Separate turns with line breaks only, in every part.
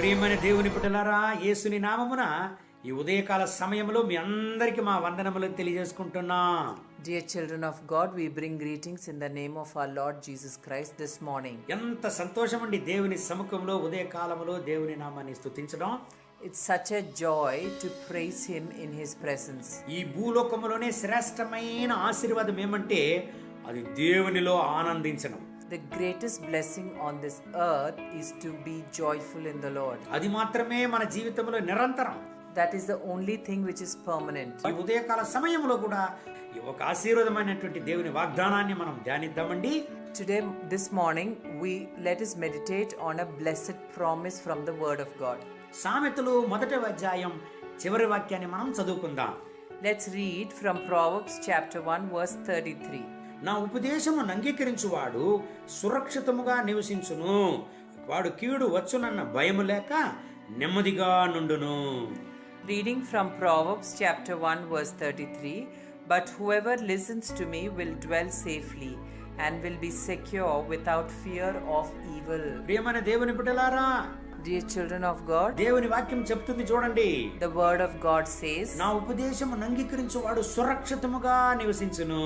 ప్రియమైన దేవుని బిడ్డలారా, యేసుని నామమున ఈ ఉదయకాల సమయంలో మీ అందరికీ మా వందనములు తెలియజేసుకుంటున్నా.
Dear children of God, we bring greetings in the name of our Lord Jesus Christ this morning.
ఎంత సంతోషమండి దేవుని సముఖంలో ఉదయకాలములో దేవుని నామాన్ని స్తుతించడం.
It's such a joy to praise Him in His presence.
ఈ భూలోకములోనే శ్రేష్టమైన ఆశీర్వాదం ఏమంటే అది దేవునిలో ఆనందించడం.
The greatest blessing on this earth is to be joyful in the Lord.
అది మాత్రమే మన జీవితంలో నిరంతరం.
That is the only thing which is permanent.
ఈ ఉదయకాల సమయంలో కూడా ఈ ఒక ఆశీర్వాదమైనటువంటి దేవుని వాగ్దానాన్ని మనం ధ్యానిద్దామండి.
Today, this morning, let us meditate on a blessed promise from the Word of God.
సామెతలు 1వ అధ్యాయం చివరి వాక్యాన్ని మనం చదువుకుందాం.
Let's read from Proverbs chapter 1 verse 33.
నా ఉపదేశము అంగీకరించువాడు సురక్షితముగా నివసించును, వాడు కీడు వచ్చునన్న భయము లేక నెమ్మదిగా నుండును.
Reading from Proverbs chapter 1 verse 33, but whoever listens to me will dwell safely and will be secure without fear of evil.
ప్రియమైన దేవుని బిడ్డలారా,
Dear children of God,
దేవుని వాక్యం చెప్తుంది చూడండి.
the word of God says,
నా ఉపదేశము అంగీకరించువాడు సురక్షితముగా నివసించును.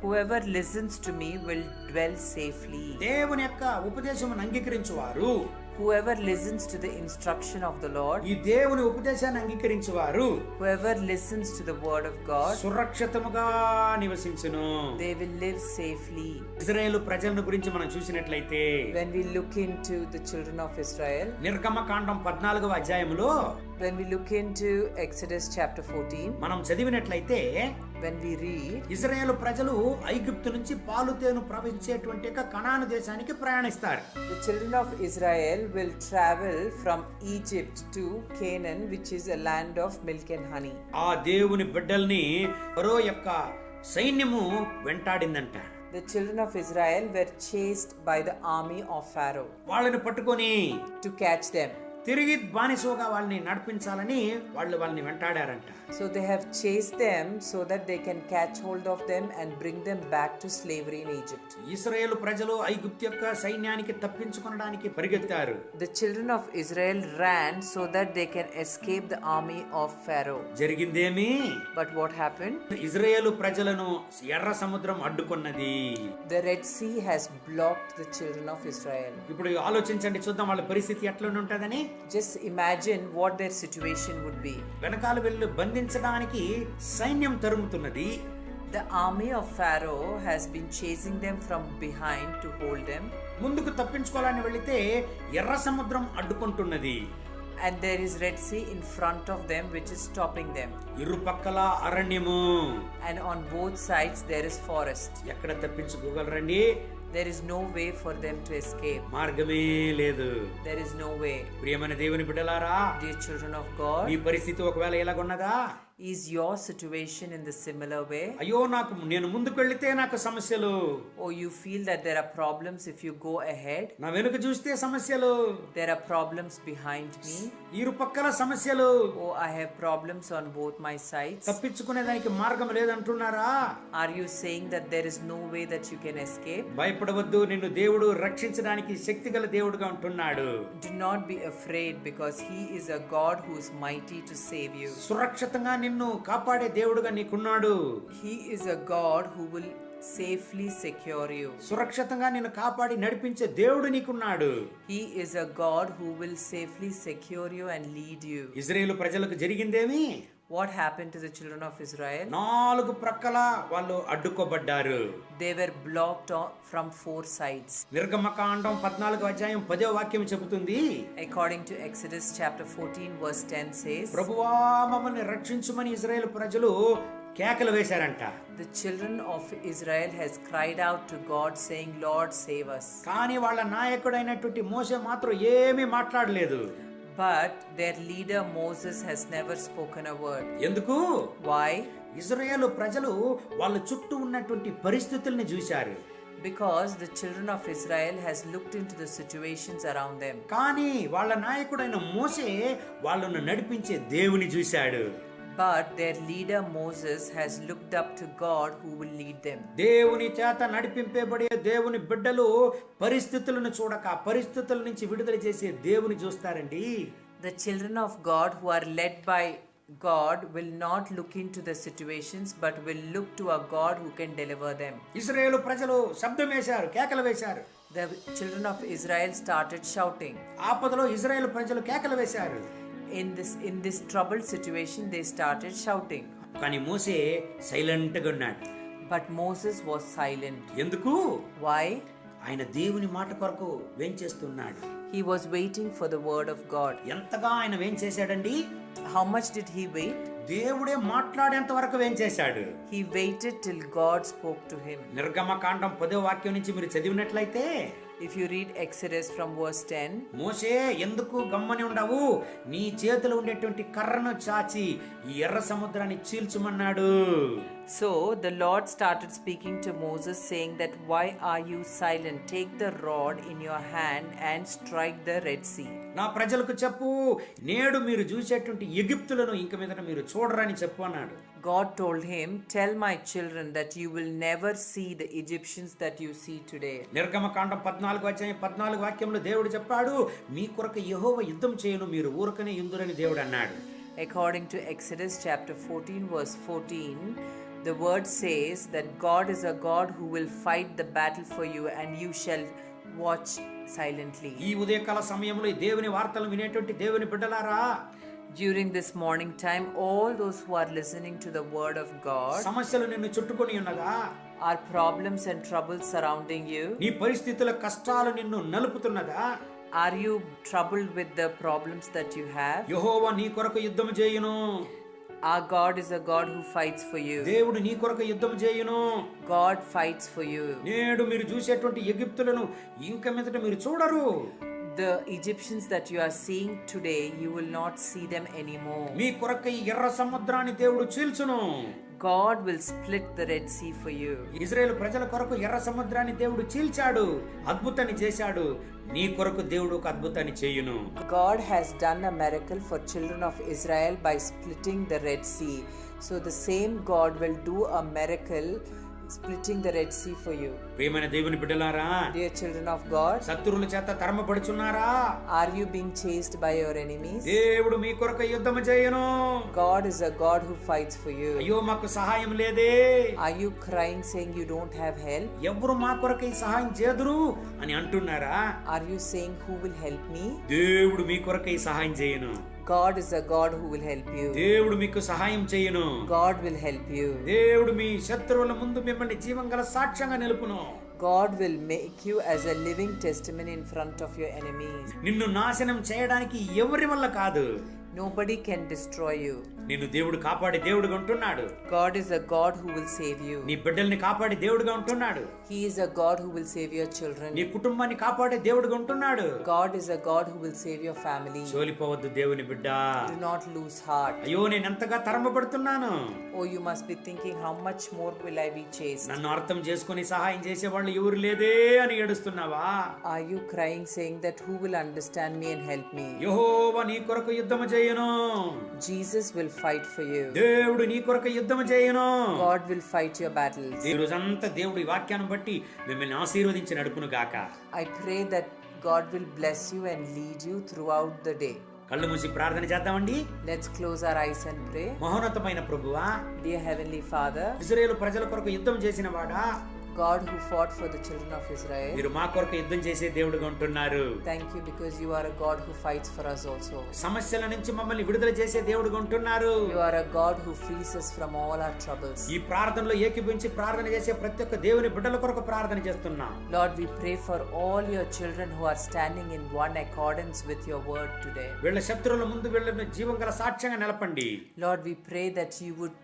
whoever listens to me will dwell safely.
దేవుని యొక్క ఉపదేశము అంగీకరించువారు,
Whoever listens to the instruction of the Lord,
ఈ దేవుని ఉపదేశాన్ని అంగీకరించువారు,
whoever listens to the word of God,
సురక్షితముగా నివసించును.
they will live safely.
ఇశ్రాయేలు ప్రజలను గురించి మనం చూసినట్లయితే,
When we look into the children of Israel,
నిర్గమకాండం 14వ అధ్యాయములో
when we look into Exodus chapter 14,
మనం చదివినట్లయితే,
when we read,
ఇశ్రాయేలు ప్రజలు ఐగుప్తు నుంచి పాలు తేనె ప్రవహించేటువంటి కనాను దేశానికి ప్రయాణిస్తారు.
the children of Israel will travel from Egypt to Canaan, which is a land of milk and honey.
ఆ దేవుని బిడ్డల్ని ఫరో యొక్క సైన్యము వెంటాడిందంట.
The children of Israel were chased by the army of Pharaoh
వాళ్ళని పట్టుకొని
to catch them.
తిరిగి బానిసోగా వాళ్ళని నడిపించాలని వాళ్ళని వెంటాడారంట.
So they have chased them so that they can catch hold of them and bring them back to slavery in Egypt.
ఇశ్రాయేలు ప్రజలు ఐగుప్తు యొక్క సైన్యానికి తప్పించుకొనడానికి పరిగెత్తారు.
The children of Israel ran so that they can escape the army of Pharaoh.
జరిగిందేమి?
But what happened?
ఇశ్రాయేలు ప్రజలను ఎర్ర సముద్రం అడ్డుకున్నది.
The Red Sea has blocked the children of Israel.
ఇప్పుడు ఆలోచించండి, చూద్దాం వాళ్ళ పరిస్థితి ఎట్లా ఉంటుందని.
Just imagine what their situation would be.
వెనకాల వెళ్ళి బంధించడానికి సైన్యం తరుముతున్నది.
The army of Pharaoh has been chasing them from behind to hold them.
ముందుకు తప్పించుకోవాలని వెళితే ఎర్ర సముద్రం అడ్డుకుంటున్నది.
And there is Red Sea in front of them which is stopping them.
ఇరుపక్కల అరణ్యము.
And on both sides there is forest.
ఎక్కడ తప్పించుకోగలరండి?
There is no way for them to escape.
మార్గమే లేదు.
There is no way.
ప్రియమైన దేవుని బిడ్డలారా,
Dear children of God,
మీ పరిస్థితి ఒకవేళ ఎలాగున్నదా?
is your situation in the similar way?
అయ్యో, నేను ముందుకు వెళితే నాకు సమస్యలు.
Or you feel that there are problems if you go ahead?
నా వెనుక చూస్తే సమస్యలు.
There are problems behind me?
ఇరుపక్కల సమస్యలు.
Oh, I have problems on both my sides.
తప్పించుకునేదానికి మార్గం లేదంటున్నారా?
Are you saying that there is no way that you can escape?
భయపడవద్దు, నిన్ను దేవుడు రక్షించడానికి శక్తిగల దేవుడుగా ఉంటున్నాడు.
Do not be afraid, because He is a God who is mighty to save you.
సురక్షితంగా నిన్ను కాపాడే దేవుడుగా నీకున్నాడు.
He is a God who will safely secure you.
సురక్షితంగా నిన్ను కాపాడి నడిపించే దేవుడు నీకున్నాడు.
He is a God who will safely secure you and lead you.
ఇశ్రాయేలు ప్రజలకు జరిగిందేమి?
What happened to the children of Israel?
4 ప్రక్కల వాళ్ళు అడ్డుకోబడ్డారు.
They were blocked from 4 sides.
నిర్గమకాండం 14వ అధ్యాయం 10వ వాక్యం చెబుతుంది,
According to Exodus chapter 14 verse 10 says,
ప్రభువా మమ్మల్ని రక్షించుమని ఇశ్రాయేలు ప్రజలు కేకలు వేశారంట.
the children of Israel has cried out to God saying, Lord, save us.
కానీ వాళ్ళ నాయకుడైనటువంటి మోషే మాత్రం ఏమీ మాట్లాడలేదు.
But their leader Moses has never spoken a word.
ఎందుకు?
Why?
ఇశ్రాయేలు ప్రజలు వాళ్ళ చుట్టూ ఉన్నటువంటి పరిస్థితుల్ని చూశారు.
Because the children of Israel has looked into the situations around them.
కానీ వాళ్ళ నాయకుడైన మోషే వాళ్ళను నడిపించే దేవుని చూశాడు.
But their leader Moses has looked up to God who will lead them.
దేవుని చేత నడిపింపబడే దేవుని బిడ్డలు పరిస్థితులను చూడక పరిస్థితుల నుంచి విడుదల చేసే దేవుని చూస్తారండి.
The children of God who are led by God will not look into the situations but will look to a God who can deliver them.
ఇశ్రాయేలు ప్రజలు శబ్దం వేశారు, కేకలు వేశారు.
The children of Israel started shouting.
ఆపదలో ఇశ్రాయేలు ప్రజలు కేకలు వేశారు.
In this troubled situation they started shouting.
కానీ మోసే సైలెంట్ గా ఉన్నాడు.
But Moses was silent.
ఎందుకు?
Why?
ఆయన దేవుని మాట కొరకు వేంచేస్తున్నాడు.
He was waiting for the word of God.
ఎంతగా ఆయన వేంచేశాడండి?
How much did he wait?
దేవుడే మాట్లాడేంత వరకు వేంచేశాడు.
He waited till God spoke to him.
నిర్గమకాండం 10వ వాక్యం నుంచి మీరు చదివినట్లయితే,
if you read Exodus from verse 10,
మోషే ఎందుకు గమ్మని ఉండవు, నీ చేతిలో ఉండేటువంటి కర్రను చాచి ఈ ఎర్ర సముద్రాన్ని చీల్చుమన్నాడు.
So the Lord started speaking to Moses saying that, why are you silent? Take the rod in your hand and strike the Red Sea.
నా ప్రజలకు చెప్పు, నేడు మీరు చూసేటువంటి ఎగిప్తులను ఇంక మీదట మీరు చూడరని చెప్పు అన్నాడు.
God told him, tell my children that you will never see the Egyptians that you see today.
నిర్గమకాండం 14 వాక్యంలో దేవుడు చెప్పాడు, మీ కొరకు యెహోవా యుద్ధం చేయను, మీరు ఊరకనే యుందురని దేవుడు అన్నాడు.
According to Exodus chapter 14 verse 14, the word says that God is a God who will fight the battle for you and you shall watch silently.
ఈ ఉదయకాల సమయంలో ఈ దేవుని వార్తలు వినేటువంటి దేవుని బిడ్డలారా,
during this morning time, all those who are listening to the word of God,
సమస్యలు నిన్ను చుట్టుకొని ఉన్నదా?
are problems and troubles surrounding you?
నీ పరిస్థితుల కష్టాలు నిన్ను నలుపుతున్నదా?
Are you troubled with the problems that you have?
యెహోవా నీ కొరకు యుద్ధం చేయును.
Our God is a God who fights for you.
దేవుడు నీ కొరకు యుద్ధం చేయును.
God fights for you.
నేడు మీరు చూసేటువంటి ఎగిప్తులను ఇంక మీదట మీరు చూడరు.
The Egyptians that you are seeing today, you will not see them anymore.
మీ కొరకు ఈ ఎర్ర సముద్రాన్ని దేవుడు చీల్చును.
God will split the Red Sea for you.
ఇశ్రాయేలు ప్రజల కొరకు ఎర్ర సముద్రాన్ని దేవుడు చీల్చాడు, అద్భుతాన్ని చేశాడు. నీ కొరకు దేవుడు ఒక అద్భుతాన్ని చేయును.
God has done a miracle for children of Israel by splitting the Red Sea. So the same God will do a miracle splitting the Red Sea for you.
ప్రియమైన దేవుని బిడ్డలారా,
Dear children of God,
శత్రువుల చేత తరమబడుచున్నారా?
are you being chased by your enemies?
దేవుడు మీ కొరకు యుద్ధం చేయును.
God is a God who fights for you.
అయ్యో మాకు సహాయం లేదే.
Are you crying saying you don't have help?
ఎవరు మా కొరకు ఈ సహాయం చేదురు అని అంటున్నారా?
Are you saying who will help me?
దేవుడు మీ కొరకు ఈ సహాయం చేయును.
God is a God who will help you.
దేవుడు మీకు సహాయం చేయును.
God will help you.
దేవుడు మీ శత్రువుల ముందు మిమ్మల్ని జీవంగల సాక్ష్యంగా నిలుపును.
God will make you as a living testimony in front of your enemies.
నిన్ను నాశనం చేయడానికి ఎవరి వల్ల కాదు.
Nobody can destroy you.
నిన్ను దేవుడు కాపాడే దేవుడుగా ఉంటున్నాడు.
God is a God who will save you.
నీ బిడ్డల్ని కాపాడే దేవుడుగా ఉంటున్నాడు.
He is a God who will save your children.
నీ కుటుంబాన్ని కాపాడే దేవుడుగా ఉంటున్నాడు.
God is a God who will save your family.
చోలిపోవద్దు దేవుని బిడ్డ.
Do not lose heart.
అయ్యో నేను ఎంతగా తరమబడుతున్నాను.
Oh, you must be thinking, how much more will I be chased?
నన్ను అర్థం చేసుకుని సహాయం చేసేవాళ్ళు ఎవరు లేదే అని ఏడుస్తున్నావా?
Are you crying saying that who will understand me and help me?
యెహోవా నీ కొరకు యుద్ధం చేయును.
Jesus will fight for you.
దేవుడు నీ కొరకు యుద్ధం చేయును.
God will fight your battles.
ఈ రోజంతా దేవుడి వాక్యాన్ని బట్టి మిమ్మల్ని ఆశీర్వదించి నడుపును గాక.
I pray that God will bless you and lead you throughout the day.
కళ్ళు మూసి ప్రార్థన చేద్దామండి.
Let's close our eyes and pray.
మహోన్నతమైన ప్రభువా,
Dear Heavenly Father,
ఇశ్రాయేలు ప్రజల కొరకు యుద్ధం చేసిన వాడా,
God who fought for the children of Israel,
మీరు మా కొరకు యుద్ధం చేసే దేవుడుగా ఉంటున్నారు.
thank you because you are a God who fights for us also.
సమస్యల నుంచి మమ్మల్ని విడుదల చేసే దేవుడుగా ఉంటున్నారు.
You are a God who frees us from all our troubles.
ఈ ప్రార్థనలో ఏకీభవించి ప్రార్థన చేసే ప్రతి ఒక్క దేవుని బిడ్డల కొరకు ప్రార్థన చేస్తున్నాం.
Lord, we pray for all your children who are standing in one accordance with your word today.
వీళ్ళ శత్రువుల ముందు వీళ్ళని జీవంగల సాక్ష్యంగా నిలపండి.
Lord, we pray that you would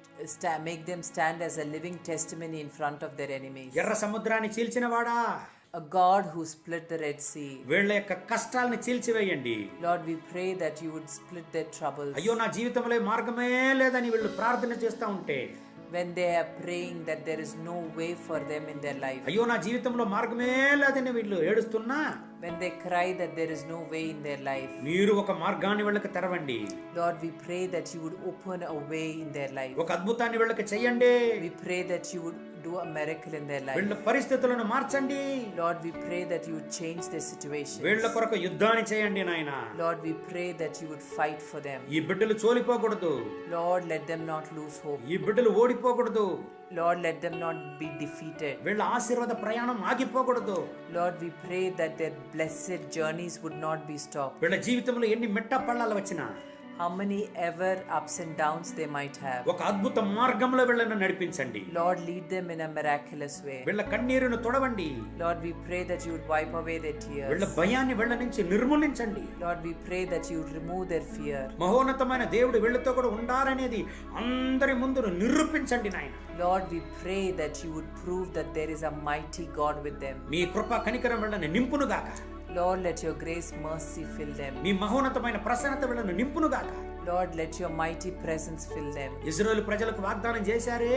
make them stand as a living testimony in front of their enemies.
ఎర్ర సముద్రాన్ని చీల్చిన వాడా,
A God who split the Red Sea.
వీళ్ళ యొక్క కష్టాలను చీల్చివేయండి.
Lord, we pray that you would split their troubles.
అయ్యో నా జీవితంలో మార్గమే లేదని వీళ్ళు ప్రార్థన చేస్తూ ఉంటే,
when they are praying that there is no way for them in their life,
అయ్యో నా జీవితంలో మార్గమే లేదని వీళ్ళు ఏడుస్తున్నా,
when they cry that there is no way in their life,
మీరు ఒక మార్గాన్ని వీళ్ళకి తెరవండి.
Lord, we pray that you would open a way in their life.
ఒక అద్భుతాన్ని వీళ్ళకి చెయ్యండి.
We pray that you would do a miracle in their life.
వీళ్ళ పరిస్థితులను మార్చండి.
Lord, we pray that you would change their situation.
వీళ్ళ కొరకు యుద్ధాన్ని చేయండి నాయన.
Lord, we pray that you would fight for them.
ఈ బిడ్డలు చోలిపోకూడదు.
Lord, let them not lose hope.
ఈ బిడ్డలు ఓడిపోకూడదు.
Lord, let them not be defeated.
వీళ్ళ ఆశీర్వాద ప్రయాణం ఆగిపోకూడదు.
Lord, we pray that their blessed journeys would not be stopped.
వీళ్ళ జీవితంలో ఎన్ని మెట్ట పళ్ళాలు వచ్చినా,
how many ever ups and downs they might have,
ఒక అద్భుత మార్గంలో వీళ్ళని నడిపించండి.
Lord, lead them in a miraculous way.
వీళ్ళ కన్నీరును తొడవండి.
Lord, we pray that you would wipe away their tears.
వీళ్ళ భయాన్ని వీళ్ళ నుంచి నిర్మూలించండి.
Lord, we pray that you would remove their fear.
మహోన్నతమైన దేవుడు వీళ్ళతో కూడా ఉండాలనేది అందరి ముందు నిరూపించండి నాయన.
Lord, we pray that you would prove that there is a mighty God with them.
మీ కృప కనికరం వీళ్ళని నింపునుగాక.
Lord, let your grace mercy fill them.
మీ మహోన్నతమైన ప్రసన్నత వీళ్ళని నింపునుగాక.
Lord, let your mighty presence fill them.
ఇశ్రాయేలు ప్రజలకు వాగ్దానం చేశారే,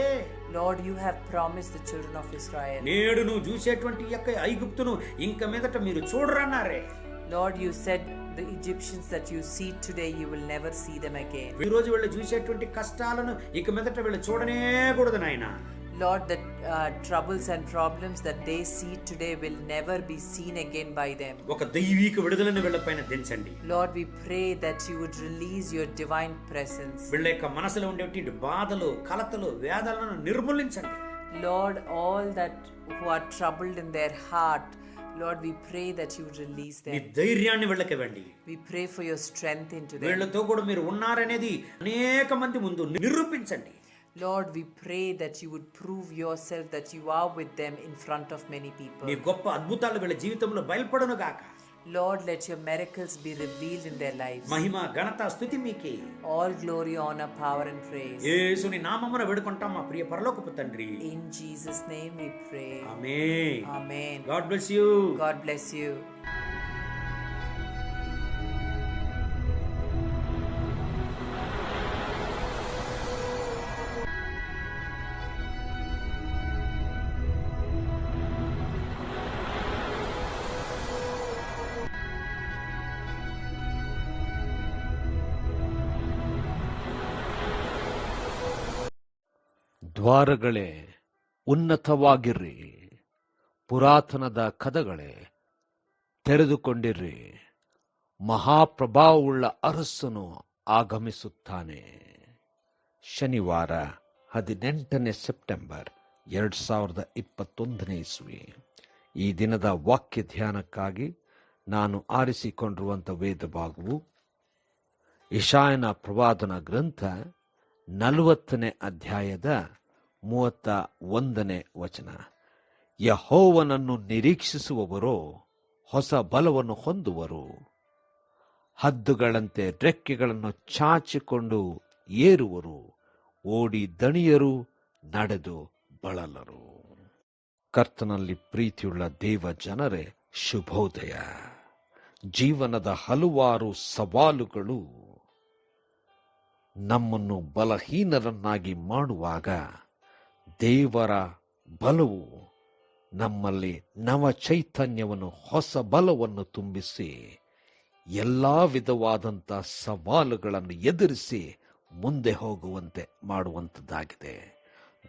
Lord, you have promised the children of Israel.
నేడు నువ్వు చూసేటువంటి యొక్క ఐగుప్తును ఇంక మీదట మీరు చూడరన్నారే.
Lord, you said the Egyptians that you see today, you will never see them again.
ఈ రోజు వీళ్ళు చూసేటువంటి కష్టాలను ఇక మీదట వీళ్ళు చూడనే కూడదు నాయన.
Lord, the troubles and problems that they see today will never be seen again by them.
ఒక దైవిక విడుదలను వీళ్ళపైన దించండి.
Lord, we pray that you would release your divine presence.
వీళ్ళ యొక్క మనసులో ఉండేటువంటి బాధలు, కలతలు, వేదనలను నిర్మూలించండి.
Lord, all that who are troubled in their heart, Lord, we pray that you would release
me
them.
ధైర్యాన్ని వీళ్ళకి ఇవ్వండి.
We pray for your strength into them.
వీళ్ళతో కూడా మీరు ఉన్నారనేది అనేక మంది ముందు నిరూపించండి.
Lord, we pray that you would prove yourself that you are with them in front of many people.
మీ గొప్ప అద్భుతాలు వీళ్ళ జీవితంలో బయలుపడును గాక.
Lord, let your miracles be revealed in their lives.
మహిమ, ఘనత, స్తుతి మీకే.
All glory, honor, power and praise.
యేసుని నామమున వేడుకుంటాం మా ప్రియ పరలోకపు తండ్రి.
In Jesus' name we pray.
Amen.
Amen.
God bless you.
God bless you.
ದ್ವಾರಗಳೇ ಉನ್ನತವಾಗಿರ್ರಿ, ಪುರಾತನದ ಕದಗಳೇ ತೆರೆದುಕೊಂಡಿರ್ರಿ, ಮಹಾಪ್ರಭಾವವುಳ್ಳ ಅರಸನು ಆಗಮಿಸುತ್ತಾನೆ. ಶನಿವಾರ 18 ಸೆಪ್ಟೆಂಬರ್ 2021 ಇಸ್ವಿ. ಈ ದಿನದ ವಾಕ್ಯ ಧ್ಯಾನಕ್ಕಾಗಿ ನಾನು ಆರಿಸಿಕೊಂಡಿರುವಂಥ ವೇದ ಭಾಗವು ಯೆಶಾಯನ ಪ್ರವಾದನ ಗ್ರಂಥ 40ನೇ ಅಧ್ಯಾಯದ 31ನೇ ವಚನ. ಯೆಹೋವನನ್ನು ನಿರೀಕ್ಷಿಸುವವರೋ ಹೊಸ ಬಲವನ್ನು ಹೊಂದುವರು, ಹದ್ದುಗಳಂತೆ ರೆಕ್ಕೆಗಳನ್ನು ಚಾಚಿಕೊಂಡು ಏರುವರು, ಓಡಿ ದಣಿಯರು, ನಡೆದು ಬಳಲರು. ಕರ್ತನಲ್ಲಿ ಪ್ರೀತಿಯುಳ್ಳ ದೇವ ಜನರೇ, ಶುಭೋದಯ. ಜೀವನದ ಹಲವಾರು ಸವಾಲುಗಳು ನಮ್ಮನ್ನು ಬಲಹೀನರನ್ನಾಗಿ ಮಾಡುವಾಗ ದೇವರ ಬಲವು ನಮ್ಮಲ್ಲಿ ನವ ಚೈತನ್ಯವನ್ನು, ಹೊಸ ಬಲವನ್ನು ತುಂಬಿಸಿ ಎಲ್ಲ ವಿಧವಾದಂಥ ಸವಾಲುಗಳನ್ನು ಎದುರಿಸಿ ಮುಂದೆ ಹೋಗುವಂತೆ ಮಾಡುವಂಥದ್ದಾಗಿದೆ.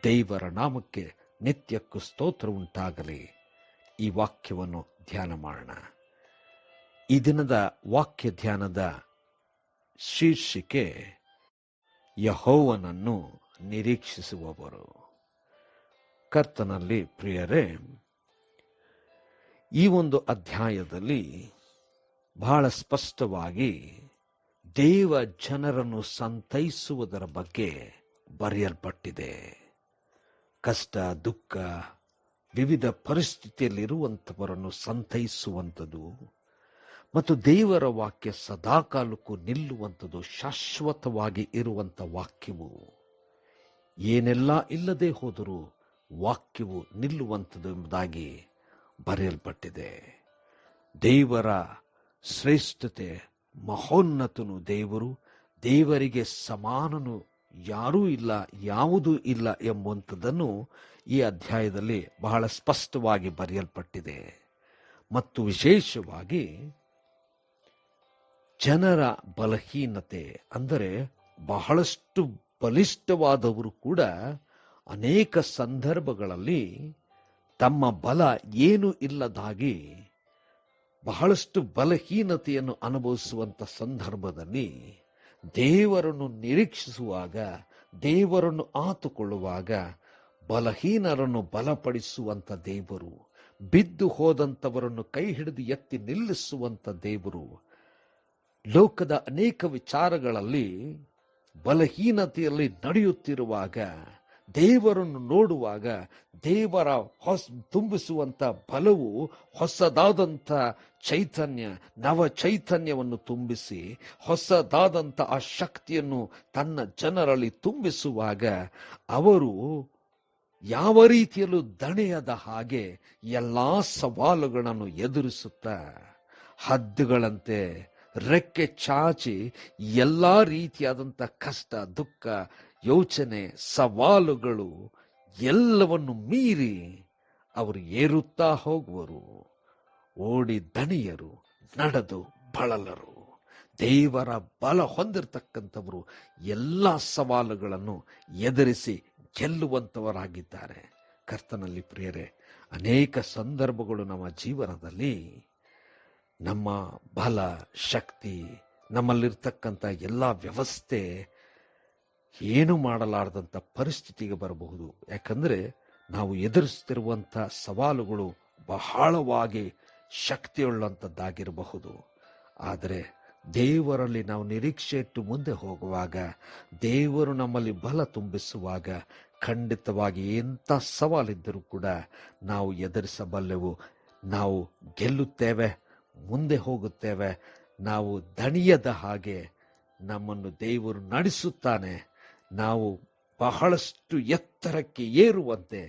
ದೇವರ ನಾಮಕ್ಕೆ ನಿತ್ಯಕ್ಕೂ ಸ್ತೋತ್ರ ಉಂಟಾಗಲಿ. ಈ ವಾಕ್ಯವನ್ನು ಧ್ಯಾನ ಮಾಡೋಣ. ಈ ದಿನದ ವಾಕ್ಯ ಧ್ಯಾನದ ಶೀರ್ಷಿಕೆ ಯೆಹೋವನನ್ನು ನಿರೀಕ್ಷಿಸುವವರು. ಕರ್ತನಲ್ಲಿ ಪ್ರಿಯರೇ, ಈ ಒಂದು ಅಧ್ಯಾಯದಲ್ಲಿ ಬಹಳ ಸ್ಪಷ್ಟವಾಗಿ ದೇವ ಜನರನ್ನು ಸಂತೈಸುವುದರ ಬಗ್ಗೆ ಬರೆಯಲ್ಪಟ್ಟಿದೆ. ಕಷ್ಟ, ದುಃಖ, ವಿವಿಧ ಪರಿಸ್ಥಿತಿಯಲ್ಲಿರುವಂಥವರನ್ನು ಸಂತೈಸುವಂಥದ್ದು ಮತ್ತು ದೇವರ ವಾಕ್ಯ ಸದಾಕಾಲಕ್ಕೂ ನಿಲ್ಲುವಂಥದ್ದು, ಶಾಶ್ವತವಾಗಿ ಇರುವಂಥ ವಾಕ್ಯವು ಏನೆಲ್ಲ ಇಲ್ಲದೆ ಹೋದರೂ ವಾಕ್ಯವು ನಿಲ್ಲುವಂಥದ್ದು ಎಂಬುದಾಗಿ ಬರೆಯಲ್ಪಟ್ಟಿದೆ. ದೇವರ ಶ್ರೇಷ್ಠತೆ, ಮಹೋನ್ನತನು ದೇವರು, ದೇವರಿಗೆ ಸಮಾನನು ಯಾರೂ ಇಲ್ಲ, ಯಾವುದೂ ಇಲ್ಲ ಎಂಬುವಂಥದ್ದನ್ನು ಈ ಅಧ್ಯಾಯದಲ್ಲಿ ಬಹಳ ಸ್ಪಷ್ಟವಾಗಿ ಬರೆಯಲ್ಪಟ್ಟಿದೆ. ಮತ್ತು ವಿಶೇಷವಾಗಿ ಜನರ ಬಲಹೀನತೆ, ಅಂದರೆ ಬಹಳಷ್ಟು ಬಲಿಷ್ಠವಾದವರು ಕೂಡ ಅನೇಕ ಸಂದರ್ಭಗಳಲ್ಲಿ ತಮ್ಮ ಬಲ ಏನೂ ಇಲ್ಲದಾಗಿ ಬಹಳಷ್ಟು ಬಲಹೀನತೆಯನ್ನು ಅನುಭವಿಸುವಂಥ ಸಂದರ್ಭದಲ್ಲಿ ದೇವರನ್ನು ನಿರೀಕ್ಷಿಸುವಾಗ, ದೇವರನ್ನು ಆತುಕೊಳ್ಳುವಾಗ ಬಲಹೀನರನ್ನು ಬಲಪಡಿಸುವಂಥ ದೇವರು, ಬಿದ್ದು ಹೋದಂಥವರನ್ನು ಕೈ ಹಿಡಿದು ಎತ್ತಿ ನಿಲ್ಲಿಸುವಂಥ ದೇವರು, ಲೋಕದ ಅನೇಕ ವಿಚಾರಗಳಲ್ಲಿ ಬಲಹೀನತೆಯಲ್ಲಿ ನಡೆಯುತ್ತಿರುವಾಗ ದೇವರನ್ನು ನೋಡುವಾಗ ದೇವರ ತುಂಬಿಸುವಂಥ ಬಲವು ಹೊಸದಾದಂಥ ಚೈತನ್ಯ, ನವ ಚೈತನ್ಯವನ್ನು ತುಂಬಿಸಿ ಹೊಸದಾದಂಥ ಆ ಶಕ್ತಿಯನ್ನು ತನ್ನ ಜನರಲ್ಲಿ ತುಂಬಿಸುವಾಗ ಅವರು ಯಾವ ರೀತಿಯಲ್ಲೂ ದಣೆಯದ ಹಾಗೆ ಎಲ್ಲಾ ಸವಾಲುಗಳನ್ನು ಎದುರಿಸುತ್ತಾ ಹದ್ದುಗಳಂತೆ ರೆಕ್ಕೆ ಚಾಚಿ ಎಲ್ಲಾ ರೀತಿಯಾದಂಥ ಕಷ್ಟ, ದುಃಖ, ಯೋಚನೆ, ಸವಾಲುಗಳು ಎಲ್ಲವನ್ನು ಮೀರಿ ಅವರು ಏರುತ್ತಾ ಹೋಗುವರು. ಓಡಿ ದಣಿಯರು, ನಡೆದು ಬಳಲರು. ದೇವರ ಬಲ ಹೊಂದಿರತಕ್ಕಂಥವರು ಎಲ್ಲ ಸವಾಲುಗಳನ್ನು ಎದುರಿಸಿ ಗೆಲ್ಲುವಂಥವರಾಗಿದ್ದಾರೆ. ಕರ್ತನಲ್ಲಿ ಪ್ರಿಯರೇ, ಅನೇಕ ಸಂದರ್ಭಗಳು ನಮ್ಮ ಜೀವನದಲ್ಲಿ ನಮ್ಮ ಬಲ, ಶಕ್ತಿ, ನಮ್ಮಲ್ಲಿರ್ತಕ್ಕಂಥ ಎಲ್ಲ ವ್ಯವಸ್ಥೆ ಏನು ಮಾಡಲಾರದಂಥ ಪರಿಸ್ಥಿತಿಗೆ ಬರಬಹುದು. ಯಾಕಂದರೆ ನಾವು ಎದುರಿಸ್ತಿರುವಂಥ ಸವಾಲುಗಳು ಬಹಳವಾಗಿ ಶಕ್ತಿಯುಳ್ಳಂಥದ್ದಾಗಿರಬಹುದು. ಆದರೆ ದೇವರಲ್ಲಿ ನಾವು ನಿರೀಕ್ಷೆ ಇಟ್ಟು ಮುಂದೆ ಹೋಗುವಾಗ, ದೇವರು ನಮ್ಮಲ್ಲಿ ಬಲ ತುಂಬಿಸುವಾಗ ಖಂಡಿತವಾಗಿ ಎಂಥ ಸವಾಲಿದ್ದರೂ ಕೂಡ ನಾವು ಎದುರಿಸಬಲ್ಲೆವು. ನಾವು ಗೆಲ್ಲುತ್ತೇವೆ, ಮುಂದೆ ಹೋಗುತ್ತೇವೆ. ನಾವು ದಣಿಯದ ಹಾಗೆ ನಮ್ಮನ್ನು ದೇವರು ನಡೆಸುತ್ತಾನೆ. ನಾವು ಬಹಳಷ್ಟು ಎತ್ತರಕ್ಕೆ ಏರುವಂತೆ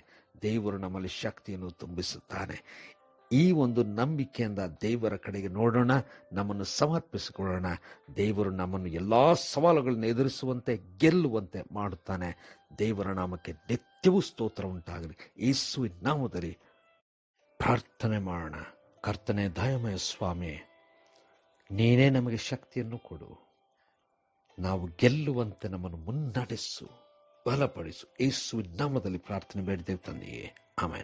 ದೇವರು ನಮ್ಮಲ್ಲಿ ಶಕ್ತಿಯನ್ನು ತುಂಬಿಸುತ್ತಾನೆ. ಈ ಒಂದು ನಂಬಿಕೆಯಿಂದ ದೇವರ ಕಡೆಗೆ ನೋಡೋಣ, ನಮ್ಮನ್ನು ಸಮರ್ಪಿಸಿಕೊಳ್ಳೋಣ. ದೇವರು ನಮ್ಮನ್ನು ಎಲ್ಲ ಸವಾಲುಗಳನ್ನು ಎದುರಿಸುವಂತೆ, ಗೆಲ್ಲುವಂತೆ ಮಾಡುತ್ತಾನೆ. ದೇವರ ನಾಮಕ್ಕೆ ನಿತ್ಯವೂ ಸ್ತೋತ್ರ ಉಂಟಾಗಲಿ. ಯೇಸುವಿನ ನಾಮದಲ್ಲಿ ಪ್ರಾರ್ಥನೆ ಮಾಡೋಣ. ಕರ್ತನೇ, ದಯಾಮಯ ಸ್ವಾಮಿ, ನೀನೇ ನಮಗೆ ಶಕ್ತಿಯನ್ನು ಕೊಡು. ನಾವು ಗೆಲ್ಲುವಂತೆ ನಮ್ಮನ್ನು ಮುನ್ನಡೆಸು, ಬಲಪಡಿಸು. ಯೇಸುವಿನ ನಾಮದಲ್ಲಿ ಪ್ರಾರ್ಥನೆ ಬೇಡಿದ್ದೇವೆ ತಂದೆಯೇ, ಆಮೆನ್.